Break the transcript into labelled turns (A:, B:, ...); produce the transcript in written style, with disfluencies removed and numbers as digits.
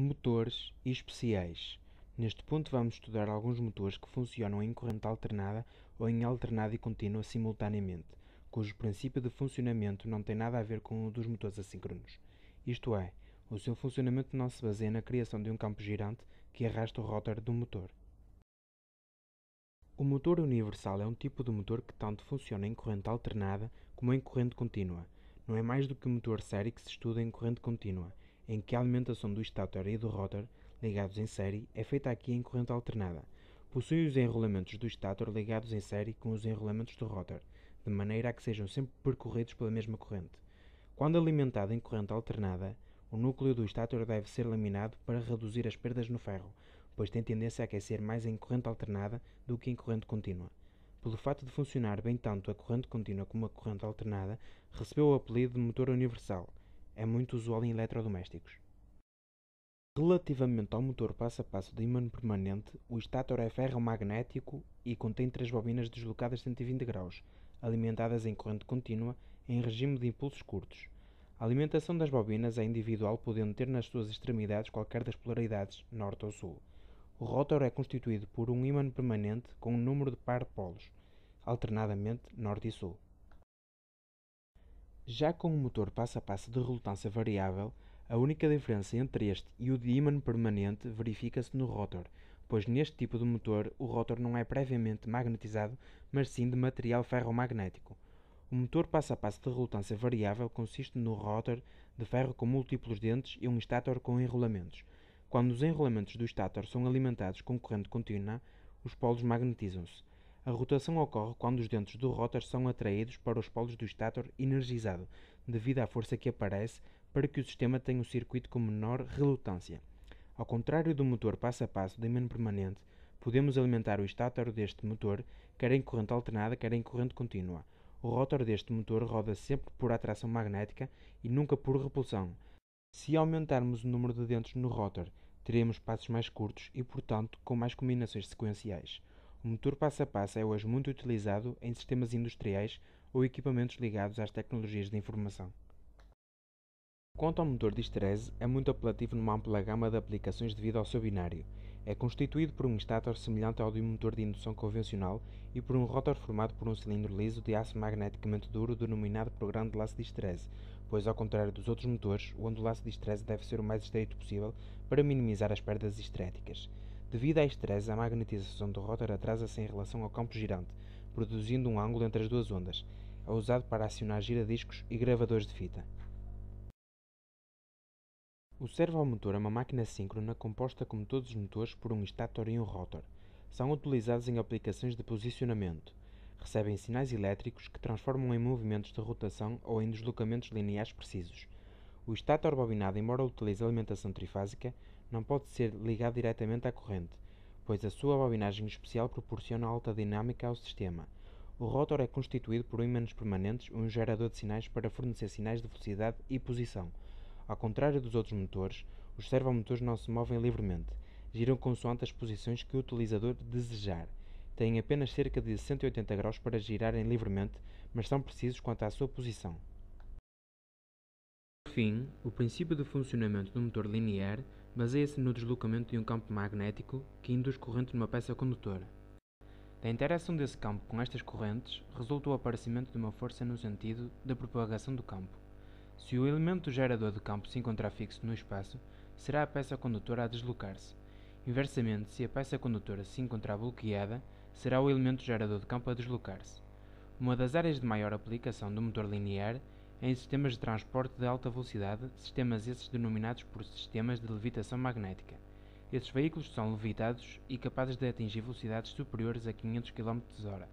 A: Motores especiais. Neste ponto vamos estudar alguns motores que funcionam em corrente alternada ou em alternada e contínua simultaneamente, cujo princípio de funcionamento não tem nada a ver com o dos motores assíncronos. Isto é, o seu funcionamento não se baseia na criação de um campo girante que arrasta o rotor do motor. O motor universal é um tipo de motor que tanto funciona em corrente alternada como em corrente contínua. Não é mais do que o motor série que se estuda em corrente contínua, em que a alimentação do estátor e do rotor, ligados em série, é feita aqui em corrente alternada. Possui os enrolamentos do estátor ligados em série com os enrolamentos do rotor, de maneira a que sejam sempre percorridos pela mesma corrente. Quando alimentado em corrente alternada, o núcleo do estátor deve ser laminado para reduzir as perdas no ferro, pois tem tendência a aquecer mais em corrente alternada do que em corrente contínua. Pelo fato de funcionar bem tanto a corrente contínua como a corrente alternada, recebeu o apelido de motor universal. É muito usual em eletrodomésticos. Relativamente ao motor passo a passo de ímã permanente, o estátor é ferromagnético e contém 3 bobinas deslocadas 120 graus, alimentadas em corrente contínua em regime de impulsos curtos. A alimentação das bobinas é individual, podendo ter nas suas extremidades qualquer das polaridades, norte ou sul. O rótor é constituído por um ímã permanente com um número de par de polos, alternadamente norte e sul. Já com o motor passo a passo de relutância variável, a única diferença entre este e o de ímã permanente verifica-se no rótor, pois neste tipo de motor o rótor não é previamente magnetizado, mas sim de material ferromagnético. O motor passo a passo de relutância variável consiste no rótor de ferro com múltiplos dentes e um estátor com enrolamentos. Quando os enrolamentos do estátor são alimentados com corrente contínua, os polos magnetizam-se. A rotação ocorre quando os dentes do rótor são atraídos para os polos do estátor energizado, devido à força que aparece para que o sistema tenha um circuito com menor relutância. Ao contrário do motor passo a passo de ímã permanente, podemos alimentar o estátor deste motor quer em corrente alternada, quer em corrente contínua. O rótor deste motor roda sempre por atração magnética e nunca por repulsão. Se aumentarmos o número de dentes no rótor, teremos passos mais curtos e, portanto, com mais combinações sequenciais. O motor passo a passo é hoje muito utilizado em sistemas industriais ou equipamentos ligados às tecnologias de informação. Quanto ao motor de estresse, é muito apelativo numa ampla gama de aplicações devido ao seu binário. É constituído por um estátor semelhante ao de um motor de indução convencional e por um rotor formado por um cilindro liso de aço magneticamente duro denominado por grande laço de estresse, pois, ao contrário dos outros motores, o laço de estresse deve ser o mais estreito possível para minimizar as perdas estéticas. Devido à estresse, a magnetização do rotor atrasa-se em relação ao campo girante, produzindo um ângulo entre as duas ondas. É usado para acionar giradiscos e gravadores de fita. O servomotor é uma máquina síncrona composta, como todos os motores, por um estátor e um rotor. São utilizados em aplicações de posicionamento. Recebem sinais elétricos que transformam em movimentos de rotação ou em deslocamentos lineares precisos. O estátor bobinado, embora utilize alimentação trifásica, não pode ser ligado diretamente à corrente, pois a sua bobinagem especial proporciona alta dinâmica ao sistema. O rotor é constituído por ímãs permanentes e um gerador de sinais para fornecer sinais de velocidade e posição. Ao contrário dos outros motores, os servomotores não se movem livremente, giram consoante as posições que o utilizador desejar. Têm apenas cerca de 180 graus para girarem livremente, mas são precisos quanto à sua posição. Por fim, o princípio de funcionamento do motor linear baseia-se no deslocamento de um campo magnético que induz corrente numa peça condutora. Da interação desse campo com estas correntes, resulta o aparecimento de uma força no sentido da propagação do campo. Se o elemento gerador de campo se encontrar fixo no espaço, será a peça condutora a deslocar-se. Inversamente, se a peça condutora se encontrar bloqueada, será o elemento gerador de campo a deslocar-se. Uma das áreas de maior aplicação do motor linear é em sistemas de transporte de alta velocidade, sistemas esses denominados por sistemas de levitação magnética. Esses veículos são levitados e capazes de atingir velocidades superiores a 500 km/h.